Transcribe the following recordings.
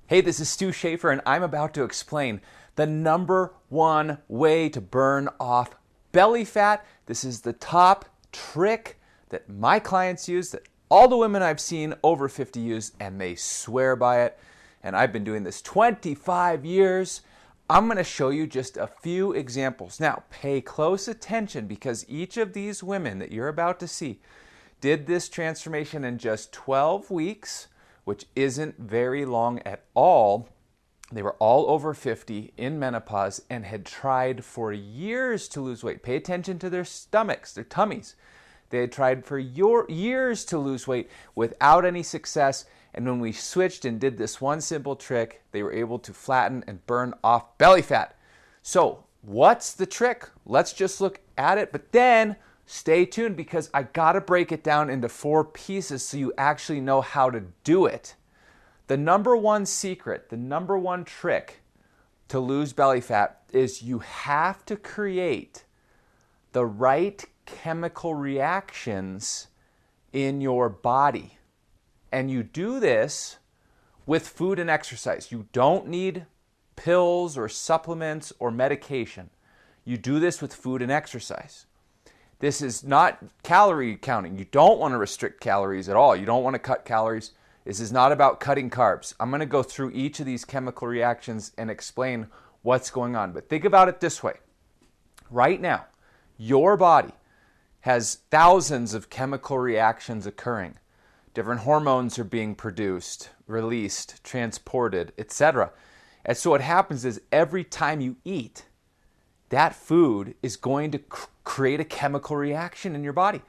Hey, this is Stu Schaefer, and I'm about to explain the number one way to burn off belly fat. This is the top trick that my clients use, that all the women I've seen over 50 use, and they swear by it. And I've been doing this 25 years. I'm going to show you just a few examples. Now, pay close attention because each of these women that you're about to see did this transformation in just 12 weeks, which isn't very long at all. They were all over 50 in menopause and had tried for years to lose weight. Pay attention to their stomachs, their tummies. They had tried for years to lose weight without any success. And when we switched and did this one simple trick, they were able to flatten and burn off belly fat. So what's the trick? Let's just look at it, but then stay tuned because I gotta break it down into 4 pieces so you actually know how to do it. The number one secret, the number one trick to lose belly fat is you have to create the right chemical reactions in your body. And you do this with food and exercise. You don't need pills or supplements or medication. You do this with food and exercise. This is not calorie counting. You don't want to restrict calories at all. You don't want to cut calories. This is not about cutting carbs. I'm going to go through each of these chemical reactions and explain what's going on. But think about it this way. Right now, your body has thousands of chemical reactions occurring. Different hormones are being produced, released, transported, etc. And so what happens is every time you eat, that food is going to create a chemical reaction in your body.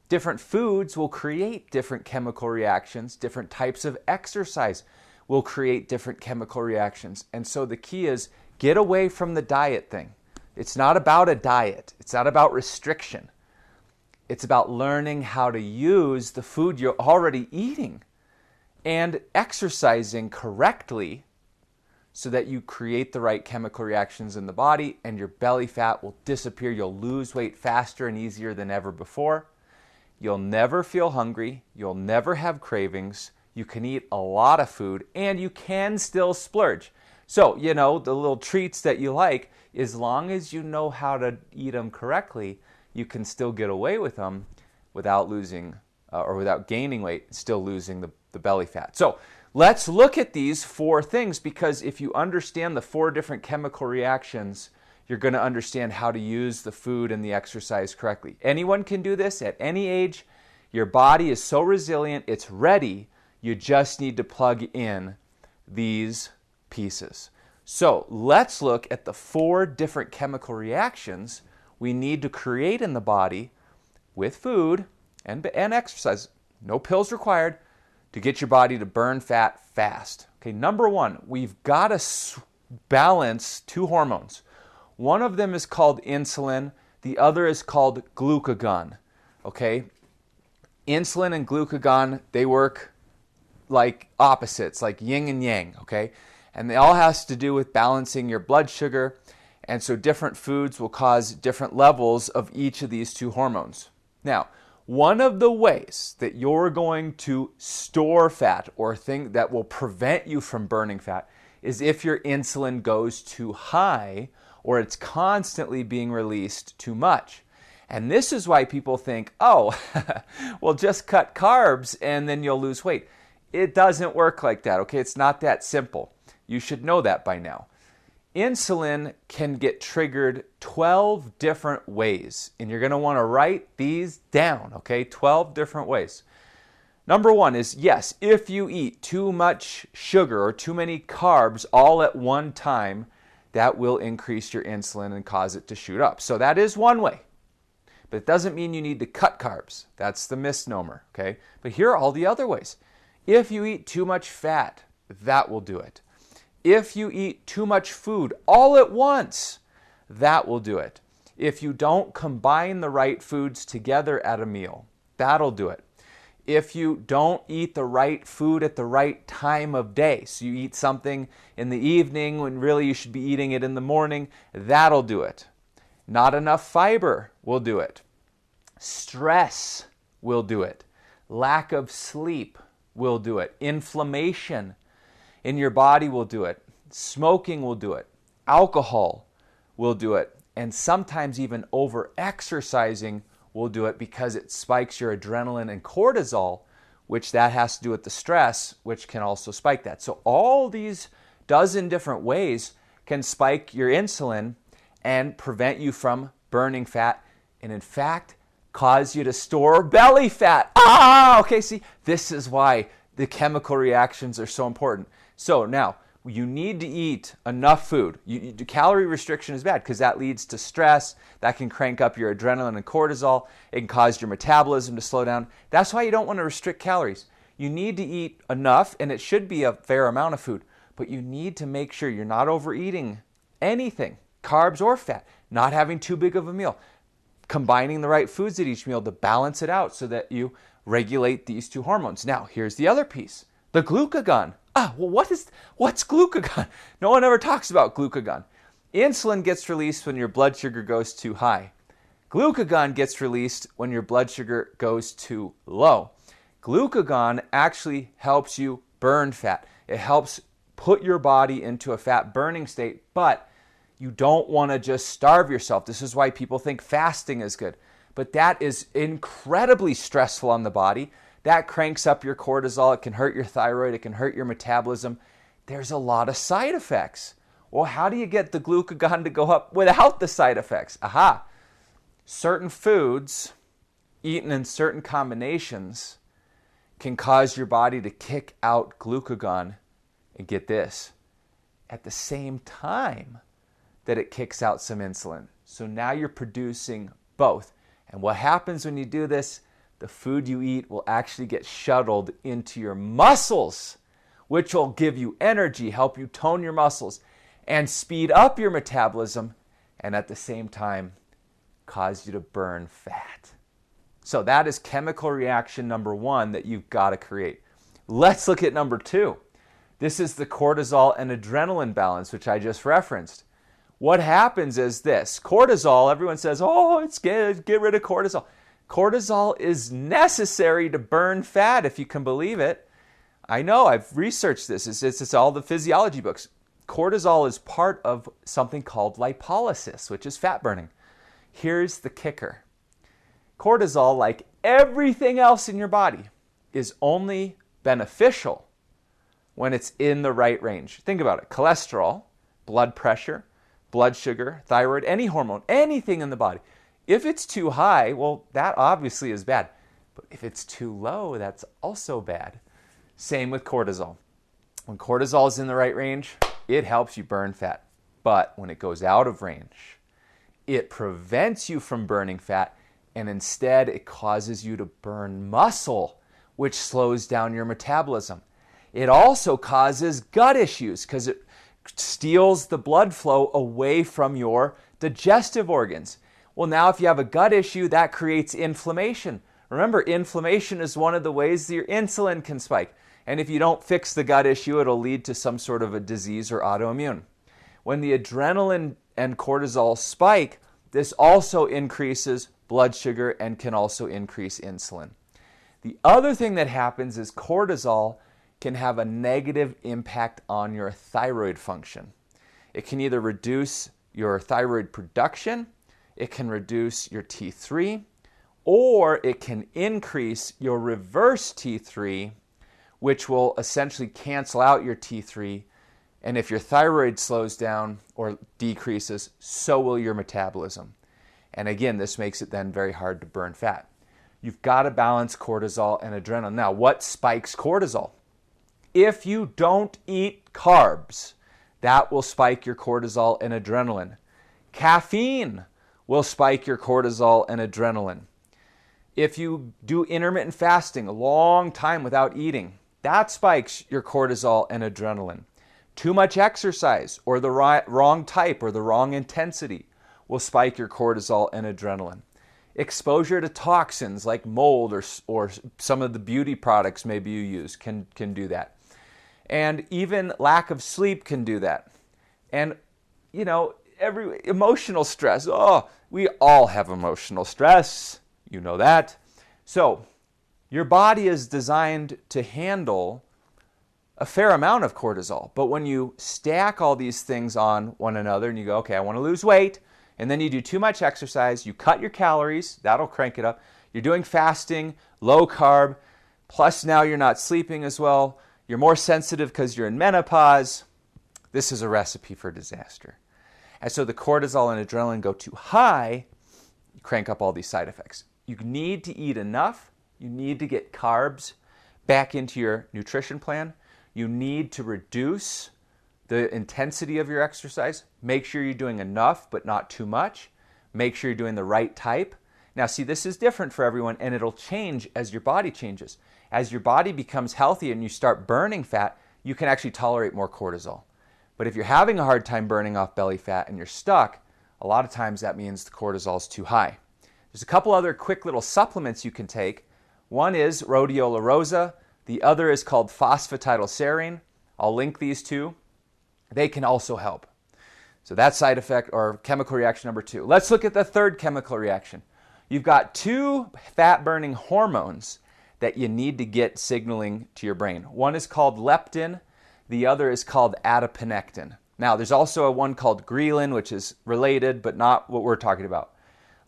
Different foods will create different chemical reactions. Different types of exercise will create different chemical reactions. And so the key is get away from the diet thing. It's not about a diet. It's not about restriction. It's about learning how to use the food you're already eating and exercising correctly so that you create the right chemical reactions in the body and your belly fat will disappear. You'll lose weight faster and easier than ever before. You'll never feel hungry. You'll never have cravings. You can eat a lot of food and you can still splurge. So, the little treats that you like, as long as you know how to eat them correctly, you can still get away with them without losing or without gaining weight, still losing the belly fat. So let's look at these 4 things because if you understand the 4 different chemical reactions, you're going to understand how to use the food and the exercise correctly. Anyone can do this at any age. Your body is so resilient, it's ready. You just need to plug in these pieces. So let's look at the 4 different chemical reactions we need to create in the body with food and exercise. No pills required to get your body to burn fat fast. Okay, number 1, we've got to balance 2 hormones. One of them is called insulin. The other is called glucagon. Okay, insulin and glucagon, they work like opposites, like yin and yang. Okay, and they all has to do with balancing your blood sugar. And so different foods will cause different levels of each of these 2 hormones. Now, one of the ways that you're going to store fat or thing that will prevent you from burning fat is if your insulin goes too high or it's constantly being released too much. And this is why people think, oh, well, just cut carbs and then you'll lose weight. It doesn't work like that, okay? It's not that simple. You should know that by now. Insulin can get triggered 12 different ways, and you're going to want to write these down, okay? 12 different ways. Number 1 is, yes, if you eat too much sugar or too many carbs all at one time, that will increase your insulin and cause it to shoot up. So that is one way, but it doesn't mean you need to cut carbs. That's the misnomer, okay? But here are all the other ways. If you eat too much fat, that will do it. If you eat too much food all at once, that will do it. If you don't combine the right foods together at a meal, that'll do it. If you don't eat the right food at the right time of day, so you eat something in the evening when really you should be eating it in the morning, that'll do it. Not enough fiber will do it. Stress will do it. Lack of sleep will do it. Inflammation in your body will do it. Smoking will do it. Alcohol will do it. And sometimes even over-exercising will do it because it spikes your adrenaline and cortisol, which that has to do with the stress, which can also spike that. So all these dozen different ways can spike your insulin and prevent you from burning fat, and in fact, cause you to store belly fat. Okay, see, this is why the chemical reactions are so important. So now, you need to eat enough food. Calorie restriction is bad because that leads to stress. That can crank up your adrenaline and cortisol. It can cause your metabolism to slow down. That's why you don't want to restrict calories. You need to eat enough, and it should be a fair amount of food, but you need to make sure you're not overeating anything, carbs or fat, not having too big of a meal, combining the right foods at each meal to balance it out so that you regulate these two hormones. Now, here's the other piece, the glucagon. What's glucagon? No one ever talks about glucagon. Insulin gets released when your blood sugar goes too high. Glucagon gets released when your blood sugar goes too low. Glucagon actually helps you burn fat. It helps put your body into a fat burning state, but you don't want to just starve yourself. This is why people think fasting is good. But that is incredibly stressful on the body. That cranks up your cortisol. It can hurt your thyroid. It can hurt your metabolism. There's a lot of side effects. Well, how do you get the glucagon to go up without the side effects? Certain foods eaten in certain combinations can cause your body to kick out glucagon, and get this, at the same time that it kicks out some insulin. So now you're producing both. And what happens when you do this? The food you eat will actually get shuttled into your muscles, which will give you energy, help you tone your muscles, and speed up your metabolism, and at the same time, cause you to burn fat. So that is chemical reaction number one that you've got to create. Let's look at number two. This is the cortisol and adrenaline balance, which I just referenced. What happens is this. Cortisol, everyone says, it's good, get rid of cortisol. Cortisol is necessary to burn fat, if you can believe it. I know, I've researched this. It's all the physiology books. Cortisol is part of something called lipolysis, which is fat burning. Here's the kicker. Cortisol, like everything else in your body, is only beneficial when it's in the right range. Think about it. Cholesterol, blood pressure, blood sugar, thyroid, any hormone, anything in the body. If it's too high, well, that obviously is bad. But if it's too low, that's also bad. Same with cortisol. When cortisol is in the right range, it helps you burn fat. But when it goes out of range, it prevents you from burning fat, and instead it causes you to burn muscle, which slows down your metabolism. It also causes gut issues because it steals the blood flow away from your digestive organs. Well, now if you have a gut issue, that creates inflammation. Remember, inflammation is one of the ways that your insulin can spike. And if you don't fix the gut issue, it'll lead to some sort of a disease or autoimmune. When the adrenaline and cortisol spike, this also increases blood sugar and can also increase insulin. The other thing that happens is cortisol can have a negative impact on your thyroid function. It can either reduce your thyroid production, it can reduce your T3, or it can increase your reverse T3, which will essentially cancel out your T3. And if your thyroid slows down or decreases, so will your metabolism. And again, this makes it then very hard to burn fat. You've got to balance cortisol and adrenaline. Now, what spikes cortisol? If you don't eat carbs, that will spike your cortisol and adrenaline. Caffeine will spike your cortisol and adrenaline. If you do intermittent fasting, a long time without eating, that spikes your cortisol and adrenaline. Too much exercise or the wrong type or the wrong intensity will spike your cortisol and adrenaline. Exposure to toxins like mold or some of the beauty products maybe you use can do that. And even lack of sleep can do that. And, every emotional stress. We all have emotional stress. You know that. So your body is designed to handle a fair amount of cortisol. But when you stack all these things on one another and you go, okay, I want to lose weight, and then you do too much exercise, you cut your calories, that'll crank it up. You're doing fasting, low carb, plus now you're not sleeping as well. You're more sensitive because you're in menopause. This is a recipe for disaster. And so the cortisol and adrenaline go too high, you crank up all these side effects. You need to eat enough. You need to get carbs back into your nutrition plan. You need to reduce the intensity of your exercise. Make sure you're doing enough, but not too much. Make sure you're doing the right type. Now, see, this is different for everyone, and it'll change as your body changes. As your body becomes healthy and you start burning fat, you can actually tolerate more cortisol. But if you're having a hard time burning off belly fat and you're stuck, a lot of times that means the cortisol is too high. There's a couple other quick little supplements you can take. One is Rhodiola Rosea. The other is called Phosphatidyl Serine. I'll link these two. They can also help. So that's side effect or chemical reaction number 2. Let's look at the third chemical reaction. You've got 2 fat-burning hormones that you need to get signaling to your brain. One is called leptin. The other is called adiponectin. Now, there's also one called ghrelin, which is related, but not what we're talking about.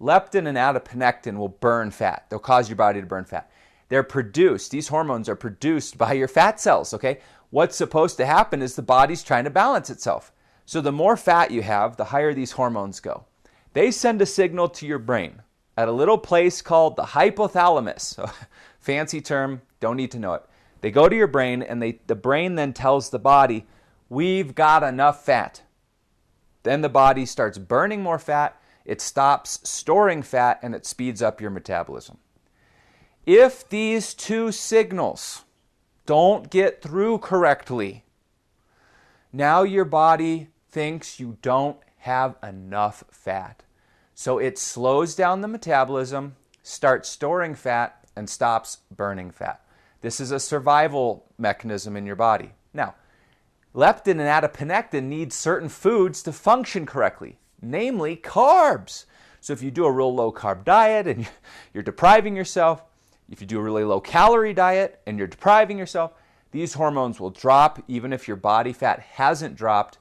Leptin and adiponectin will burn fat. They'll cause your body to burn fat. They're produced, these hormones are produced by your fat cells, okay? What's supposed to happen is the body's trying to balance itself. So the more fat you have, the higher these hormones go. They send a signal to your brain at a little place called the hypothalamus. So, fancy term, don't need to know it. They go to your brain and the brain then tells the body, we've got enough fat. Then the body starts burning more fat, it stops storing fat, and it speeds up your metabolism. If these 2 signals don't get through correctly, now your body thinks you don't have enough fat. So it slows down the metabolism, starts storing fat, and stops burning fat. This is a survival mechanism in your body. Now, leptin and adiponectin need certain foods to function correctly, namely carbs. So if you do a real low-carb diet and you're depriving yourself, if you do a really low-calorie diet and you're depriving yourself, these hormones will drop even if your body fat hasn't dropped,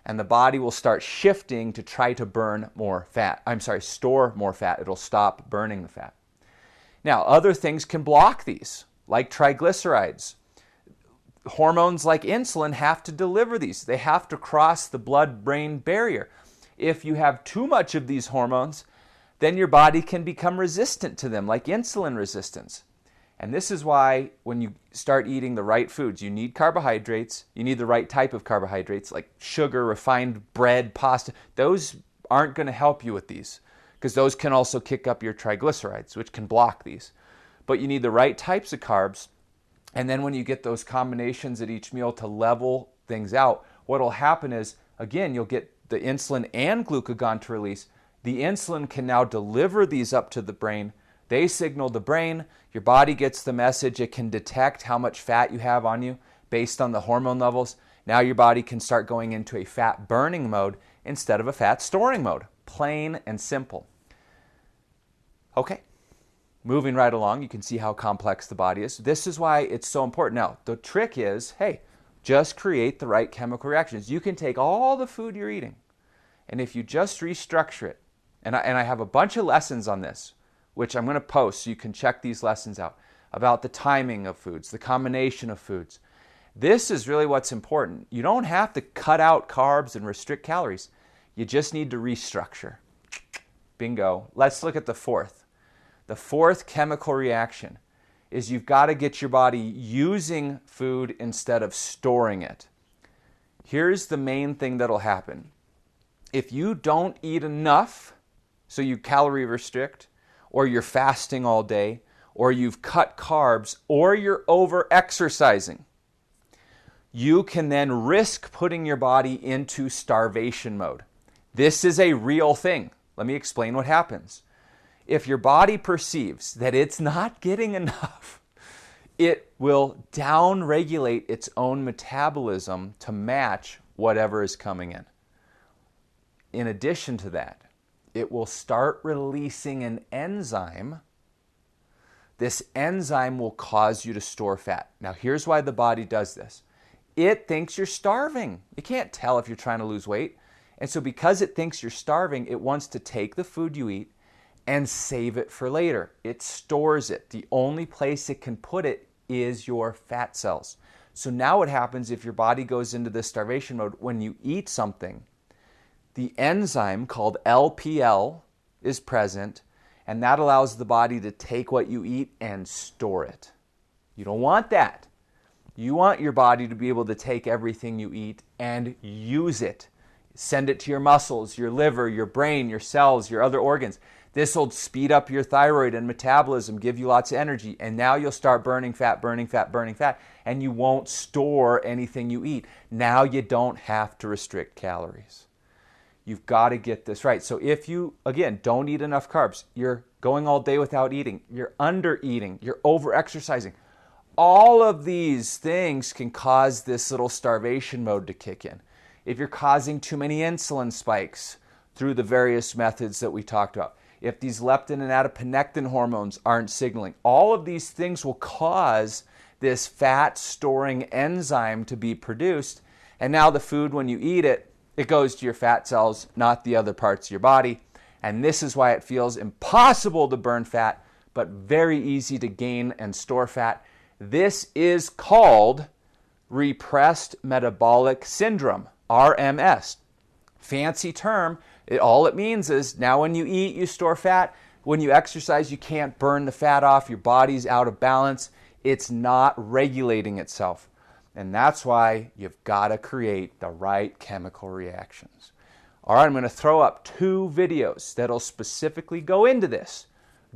and the body will start shifting to try to burn more fat. Store more fat. It'll stop burning the fat. Now, other things can block these, like triglycerides. Hormones like insulin have to deliver these. They have to cross the blood-brain barrier. If you have too much of these hormones, then your body can become resistant to them, like insulin resistance. And this is why when you start eating the right foods, you need carbohydrates, you need the right type of carbohydrates, like sugar, refined bread, pasta. Those aren't going to help you with these, because those can also kick up your triglycerides, which can block these. But you need the right types of carbs, and then when you get those combinations at each meal to level things out, what will happen is, again, you'll get the insulin and glucagon to release. The insulin can now deliver these up to the brain. They signal the brain. Your body gets the message. It can detect how much fat you have on you based on the hormone levels. Now your body can start going into a fat burning mode instead of a fat storing mode. Plain and simple. Okay, moving right along, you can see how complex the body is. This is why it's so important. Now, the trick is, hey, just create the right chemical reactions. You can take all the food you're eating, and if you just restructure it, and I have a bunch of lessons on this, which I'm going to post so you can check these lessons out, about the timing of foods, the combination of foods. This is really what's important. You don't have to cut out carbs and restrict calories. You just need to restructure. Bingo. Let's look at the fourth. The fourth chemical reaction is you've got to get your body using food instead of storing it. Here's the main thing that'll happen. If you don't eat enough, so you calorie restrict, or you're fasting all day, or you've cut carbs, or you're over-exercising, you can then risk putting your body into starvation mode. This is a real thing. Let me explain what happens. If your body perceives that it's not getting enough, it will down-regulate its own metabolism to match whatever is coming in. In addition to that, it will start releasing an enzyme. This enzyme will cause you to store fat. Now, here's why the body does this. it thinks you're starving. You can't tell if you're trying to lose weight. And so because it thinks you're starving, it wants to take the food you eat and save it for later. It stores it. The only place it can put it is your fat cells. So now what happens if your body goes into this starvation mode? When you eat something, the enzyme called LPL is present, and that allows the body to take what you eat and store it. You don't want that. You want your body to be able to take everything you eat and use it. Send it to your muscles, your liver, your brain, your cells, your other organs. This will speed up your thyroid and metabolism, give you lots of energy, and now you'll start burning fat, and you won't store anything you eat. Now you don't have to restrict calories. You've got to get this right. So if you, again, don't eat enough carbs, you're going all day without eating, you're under eating, you're over exercising, all of these things can cause this little starvation mode to kick in. If you're causing too many insulin spikes through the various methods that we talked about, if these leptin and adiponectin hormones aren't signaling, all of these things will cause this fat storing enzyme to be produced. And now the food, when you eat it, it goes to your fat cells, not the other parts of your body. And this is why it feels impossible to burn fat, but very easy to gain and store fat. This is called repressed metabolic syndrome, RMS. Fancy term. All it means is now when you eat, you store fat. When you exercise, you can't burn the fat off. Your body's out of balance. It's not regulating itself. And that's why you've got to create the right chemical reactions. All right, I'm going to throw up 2 videos that'll specifically go into this.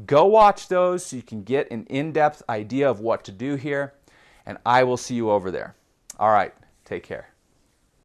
Go watch those so you can get an in-depth idea of what to do here. And I will see you over there. All right, take care.